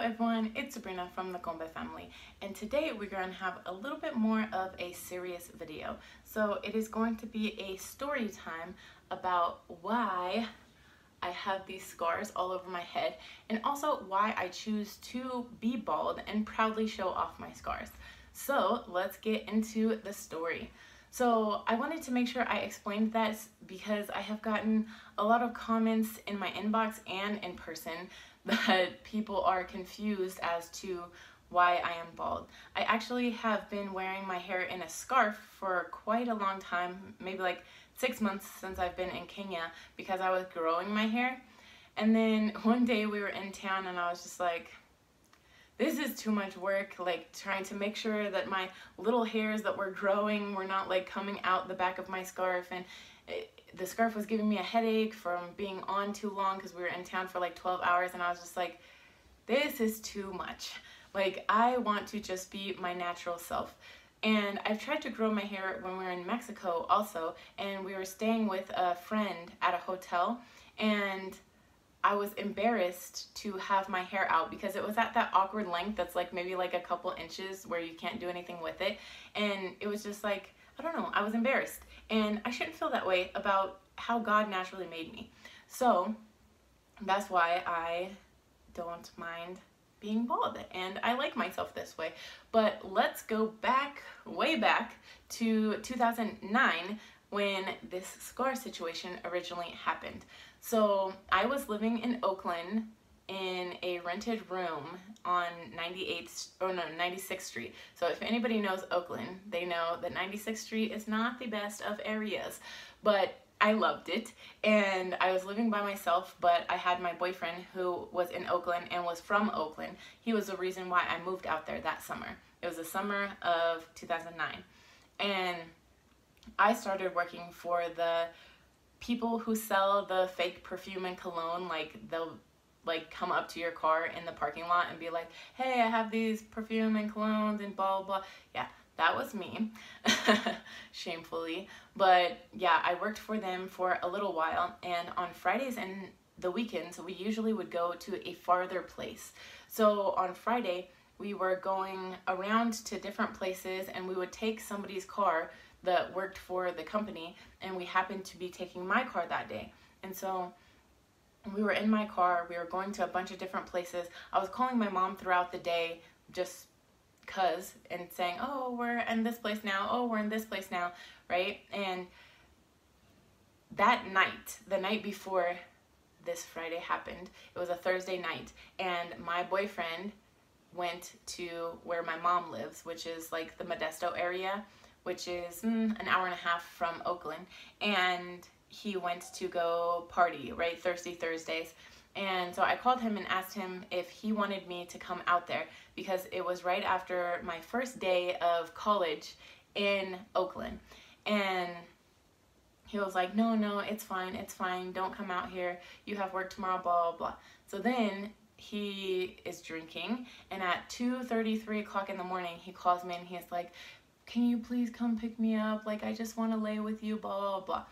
everyone, it's Sabrina from the Gombe family, and today we're going to have a little bit more of a serious video. So it is going to be a story time about why I have these scars all over my head, and also why I choose to be bald and proudly show off my scars. So let's get into the story. So I wanted to make sure I explained that because I have gotten a lot of comments in my inbox and in person that people are confused as to why I am bald. I actually have been wearing my hair in a scarf for quite a long time, maybe like 6 months since I've been in Kenya, because I was growing my hair. And then one day we were in town and I was just like, this is too much work, like trying to make sure that my little hairs that were growing were not like coming out the back of my scarf, and the scarf was giving me a headache from being on too long because we were in town for like 12 hours, and I was just like, this is too much. Like, I want to just be my natural self. And I've tried to grow my hair when we were in Mexico also, and we were staying with a friend at a hotel, and I was embarrassed to have my hair out because it was at that awkward length that's like maybe like a couple inches where you can't do anything with it. And it was just like, I don't know, I was embarrassed. And I shouldn't feel that way about how God naturally made me. So that's why I don't mind being bald, and I like myself this way. But let's go back, way back to 2009 when this scar situation originally happened. So I was living in Oakland in a rented room on 96th Street. So if anybody knows Oakland, they know that 96th Street is not the best of areas, but I loved it. And I was living by myself, but I had my boyfriend who was in Oakland and was from Oakland. He was the reason why I moved out there that summer. It was the summer of 2009. And I started working for the people who sell the fake perfume and cologne. Like, they'll like come up to your car in the parking lot and be like, hey, I have these perfume and colognes and blah blah. Yeah, that was me. Shamefully. But yeah, I worked for them for a little while, and on Fridays and the weekends we usually would go to a farther place. So on Friday we were going around to different places, and we would take somebody's car that worked for the company, and we happened to be taking my car that day. And so we were in my car, we were going to a bunch of different places. I was calling my mom throughout the day just cuz, and saying, oh, we're in this place now, oh, we're in this place now, right? And that night, the night before this Friday happened, it was a Thursday night, and my boyfriend went to where my mom lives, which is like the Modesto area, which is an hour and a half from Oakland, and he went to go party, right, Thirsty Thursdays. And so I called him and asked him if he wanted me to come out there, because it was right after my first day of college in Oakland. And he was like, no, it's fine, don't come out here, you have work tomorrow, blah, blah, blah. So then he is drinking, and at 2:30, 3 o'clock in the morning, he calls me and he's like, can you please come pick me up? Like, I just want to lay with you, blah, blah, blah.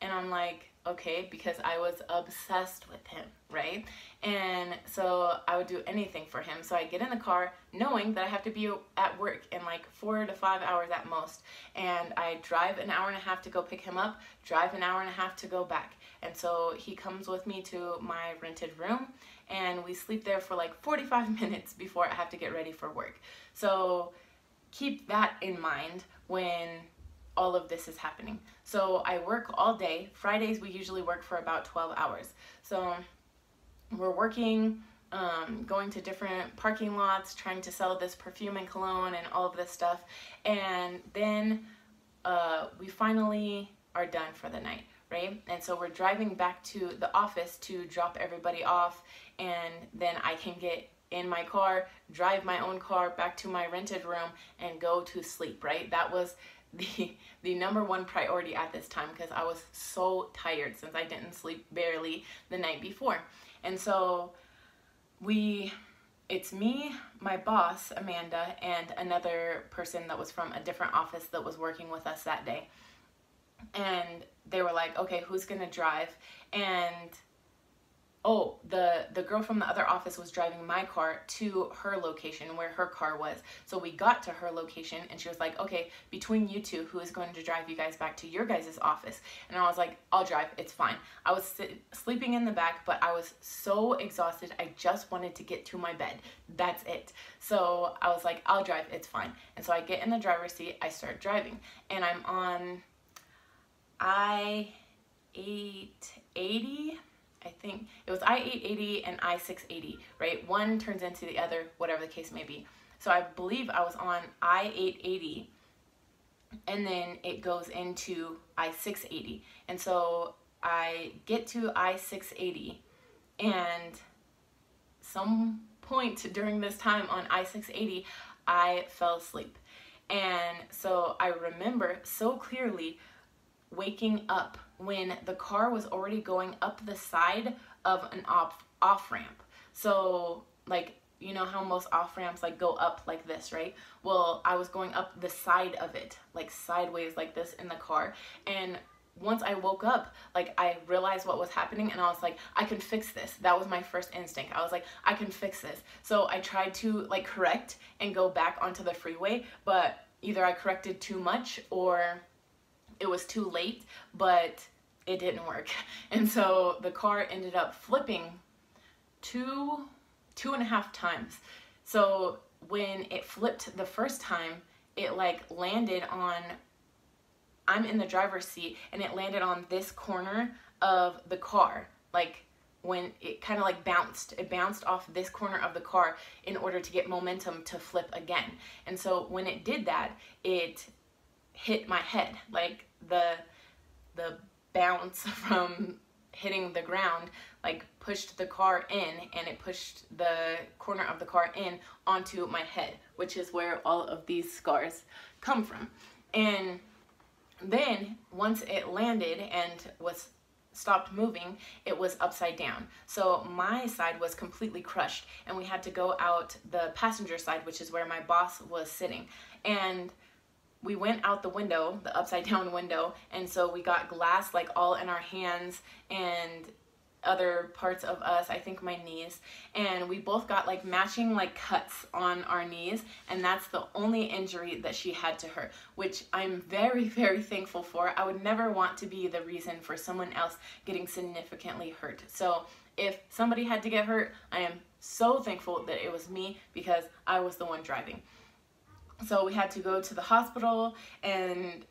And I'm like, okay, because I was obsessed with him, right? And so I would do anything for him. So I get in the car knowing that I have to be at work in like 4 to 5 hours at most. And I drive an hour and a half to go pick him up, drive an hour and a half to go back. And so he comes with me to my rented room, and we sleep there for like 45 minutes before I have to get ready for work. So keep that in mind when all of this is happening. So I work all day. Fridays we usually work for about 12 hours. So we're working, going to different parking lots, trying to sell this perfume and cologne and all of this stuff. And then we finally are done for the night, right? And so we're driving back to the office to drop everybody off, and then I can get in my car, drive my own car back to my rented room, and go to sleep, right? That was the number one priority at this time, because I was so tired since I didn't sleep barely the night before. And so it's me, my boss, Amanda, and another person that was from a different office that was working with us that day. And they were like, okay, who's gonna drive? And oh, the girl from the other office was driving my car to her location where her car was. So we got to her location and she was like, okay, between you two, who is going to drive you guys back to your guys' office? And I was like, I'll drive, it's fine. I was sleeping in the back, but I was so exhausted. I just wanted to get to my bed. That's it. So I was like, I'll drive, it's fine. And so I get in the driver's seat, I start driving, and I'm on I-880. I think it was I-880 and I-680, right? One turns into the other, whatever the case may be. So I believe I was on I-880, and then it goes into I-680. And so I get to I-680, and some point during this time on I-680, I fell asleep. And so I remember so clearly waking up when the car was already going up the side of an off ramp. So like, you know how most off ramps like go up like this, right? Well, I was going up the side of it, like sideways like this in the car. And once I woke up, like I realized what was happening, and I was like, I can fix this. That was my first instinct. I was like, I can fix this. So I tried to like correct and go back onto the freeway, but either I corrected too much or it was too late, but it didn't work. And so the car ended up flipping two and a half times. So when it flipped the first time, it like landed on, I'm in the driver's seat, and it landed on this corner of the car. Like when it kind of like it bounced off this corner of the car in order to get momentum to flip again. And so when it did that, it hit my head. Like the bounce from hitting the ground like pushed the car in, and it pushed the corner of the car in onto my head, which is where all of these scars come from. And then once it landed and was stopped moving, it was upside down. So my side was completely crushed, and we had to go out the passenger side, which is where my boss was sitting. And we went out the window, the upside down window, and so we got glass like all in our hands and other parts of us, I think my knees, and we both got like matching like cuts on our knees, and that's the only injury that she had to her, which I'm very, very thankful for. I would never want to be the reason for someone else getting significantly hurt. So if somebody had to get hurt, I am so thankful that it was me, because I was the one driving. So we had to go to the hospital, and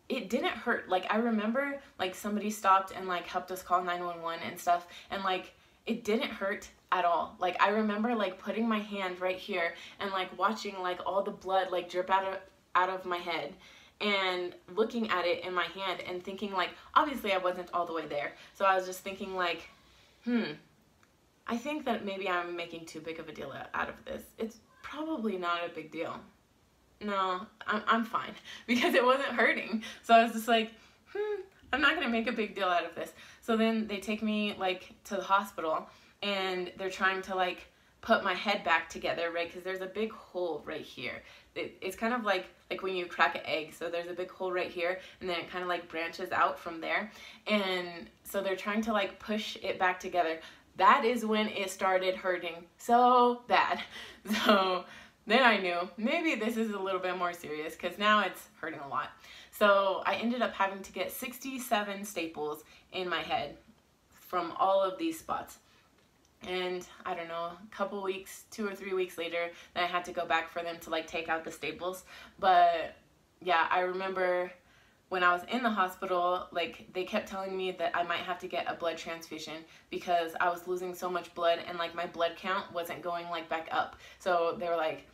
it didn't hurt. Like I remember like somebody stopped and like helped us call 911 and stuff, and like it didn't hurt at all. Like I remember like putting my hand right here and like watching like all the blood like drip out of my head, and looking at it in my hand and thinking like, obviously I wasn't all the way there, so I was just thinking like, I think that maybe I'm making too big of a deal out of this. It's probably not a big deal. No, I'm fine, because it wasn't hurting. So I was just like, I'm not gonna make a big deal out of this. So then they take me like to the hospital, and they're trying to like put my head back together, right? Because there's a big hole right here. It's kind of like when you crack an egg. So there's a big hole right here, and then it kind of like branches out from there. And so they're trying to like push it back together. That is when it started hurting so bad. So then I knew maybe this is a little bit more serious, because now it's hurting a lot. So I ended up having to get 67 staples in my head from all of these spots. And I don't know, a couple weeks, 2 or 3 weeks later, then I had to go back for them to like take out the staples. But yeah, I remember when I was in the hospital, like they kept telling me that I might have to get a blood transfusion, because I was losing so much blood, and like my blood count wasn't going like back up. So they were like,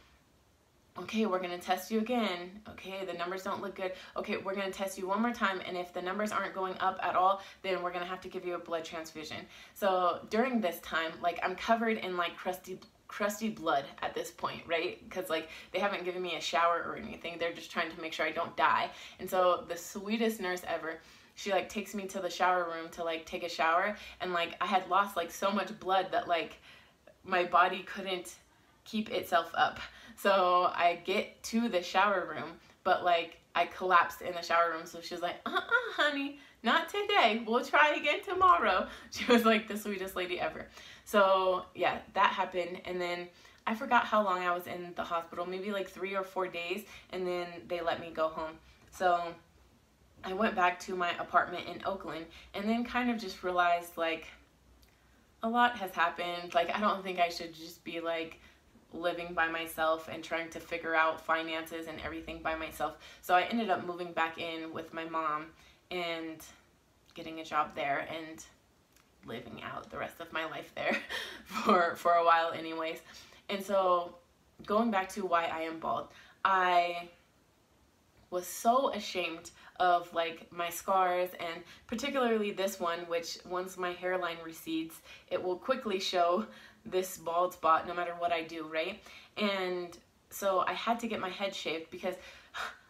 okay, we're gonna test you again. Okay, the numbers don't look good. Okay, we're gonna test you one more time, and if the numbers aren't going up at all, then we're gonna have to give you a blood transfusion. So during this time, like I'm covered in like crusty blood at this point, right? Because like they haven't given me a shower or anything. They're just trying to make sure I don't die. And so the sweetest nurse ever, she like takes me to the shower room to like take a shower, and like I had lost like so much blood that like my body couldn't keep itself up. So I get to the shower room, but like I collapsed in the shower room. So she was like, honey, not today, we'll try again tomorrow. She was like the sweetest lady ever. So yeah, that happened. And then I forgot how long I was in the hospital, maybe like 3 or 4 days, and then they let me go home. So I went back to my apartment in Oakland, and then kind of just realized like a lot has happened. Like, I don't think I should just be like living by myself and trying to figure out finances and everything by myself. So I ended up moving back in with my mom and getting a job there and living out the rest of my life there for a while anyways. And so going back to why I am bald, I was so ashamed of like my scars, and particularly this one, which once my hairline recedes, it will quickly show this bald spot no matter what I do, right? And so I had to get my head shaved because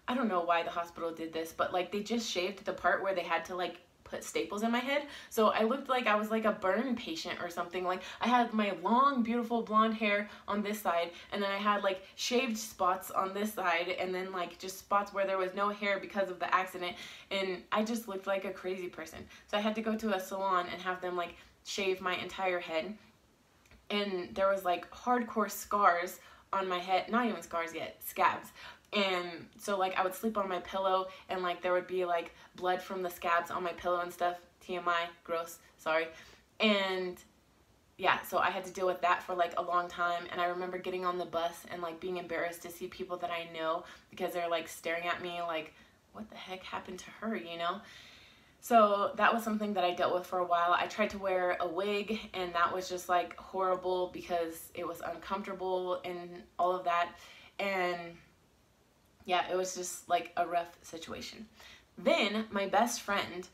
I don't know why the hospital did this, but like they just shaved the part where they had to like put staples in my head. So I looked like I was like a burn patient or something. Like I had my long beautiful blonde hair on this side, and then I had like shaved spots on this side, and then like just spots where there was no hair because of the accident, and I just looked like a crazy person. So I had to go to a salon and have them like shave my entire head, and there was like hardcore scars on my head, not even scars yet, scabs. And so like I would sleep on my pillow, and like there would be like blood from the scabs on my pillow and stuff. TMI, gross, sorry. And yeah, so I had to deal with that for like a long time. And I remember getting on the bus and like being embarrassed to see people that I know, because they're like staring at me like, what the heck happened to her, you know? So that was something that I dealt with for a while. I tried to wear a wig, and that was just like horrible because it was uncomfortable and all of that. And yeah, it was just like a rough situation. Then my best friend,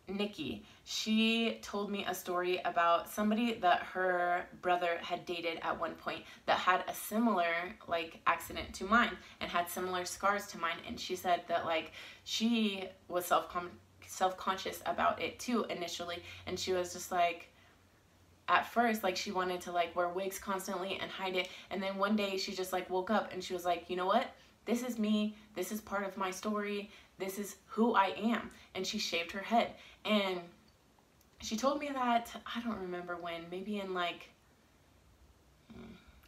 Nikki, she told me a story about somebody that her brother had dated at one point that had a similar like accident to mine and had similar scars to mine. And she said that like she was self-conscious about it too initially, and she was just like, at first like she wanted to like wear wigs constantly and hide it, and then one day she just like woke up and she was like, you know what, this is me, this is part of my story, this is who I am. And she shaved her head, and she told me that, I don't remember when, maybe in like,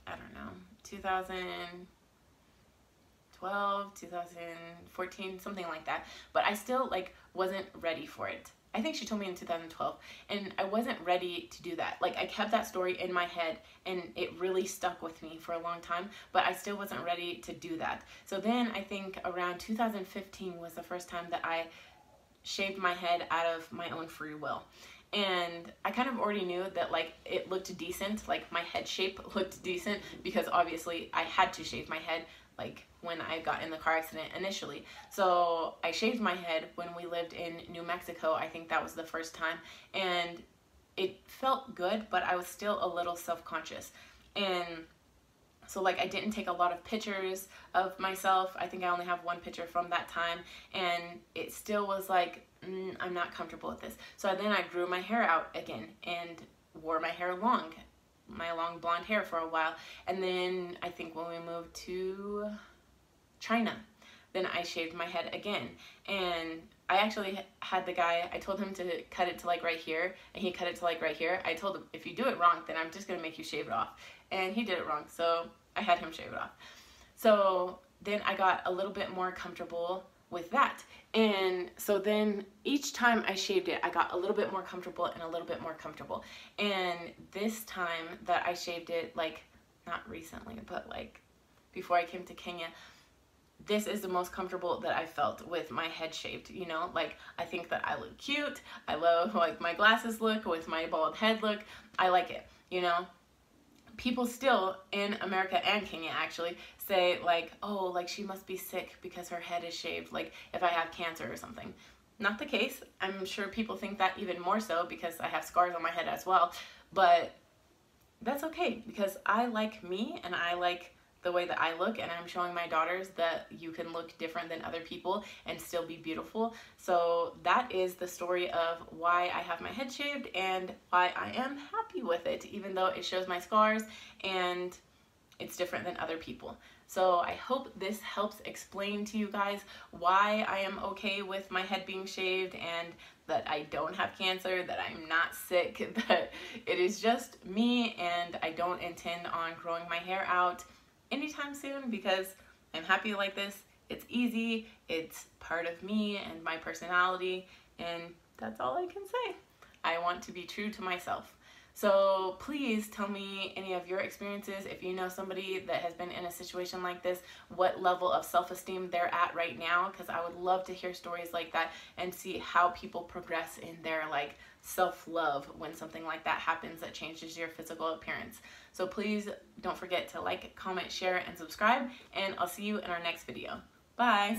I don't know, 2012, 2014, something like that. But I still like wasn't ready for it. I think she told me in 2012, and I wasn't ready to do that. Like I kept that story in my head, and it really stuck with me for a long time, but I still wasn't ready to do that. So then I think around 2015 was the first time that I shaved my head out of my own free will. And I kind of already knew that like it looked decent, like my head shape looked decent, because obviously I had to shave my head like when I got in the car accident initially. So I shaved my head when we lived in New Mexico. I think that was the first time, and it felt good, but I was still a little self-conscious. And so like I didn't take a lot of pictures of myself. I think I only have one picture from that time, and it still was like, I'm not comfortable with this. So then I grew my hair out again and wore my hair long, my long blonde hair for a while. And then I think when we moved to China, then I shaved my head again. And I actually had the guy, I told him to cut it to like right here, and he cut it to like right here. I told him, if you do it wrong, then I'm just gonna make you shave it off. And he did it wrong, so I had him shave it off. So then I got a little bit more comfortable with that. And so then each time I shaved it, I got a little bit more comfortable and a little bit more comfortable. And this time that I shaved it, like not recently, but like before I came to Kenya, this is the most comfortable that I felt with my head shaved, you know? Like, I think that I look cute. I love like my glasses look with my bald head look. I like it, you know? People still in America and Kenya actually say like, oh, like she must be sick because her head is shaved, like if I have cancer or something. Not the case. I'm sure people think that even more so because I have scars on my head as well, but that's okay because I like me and I like the way that I look, and I'm showing my daughters that you can look different than other people and still be beautiful. So that is the story of why I have my head shaved and why I am happy with it, even though it shows my scars and it's different than other people. So I hope this helps explain to you guys why I am okay with my head being shaved, and that I don't have cancer, that I'm not sick, that it is just me, and I don't intend on growing my hair out anytime soon because I'm happy like this. It's easy, it's part of me and my personality, and that's all I can say. I want to be true to myself. So please tell me any of your experiences. If you know somebody that has been in a situation like this, what level of self-esteem they're at right now, because I would love to hear stories like that and see how people progress in their like self-love when something like that happens that changes your physical appearance. So please don't forget to like, comment, share, and subscribe, and I'll see you in our next video. Bye!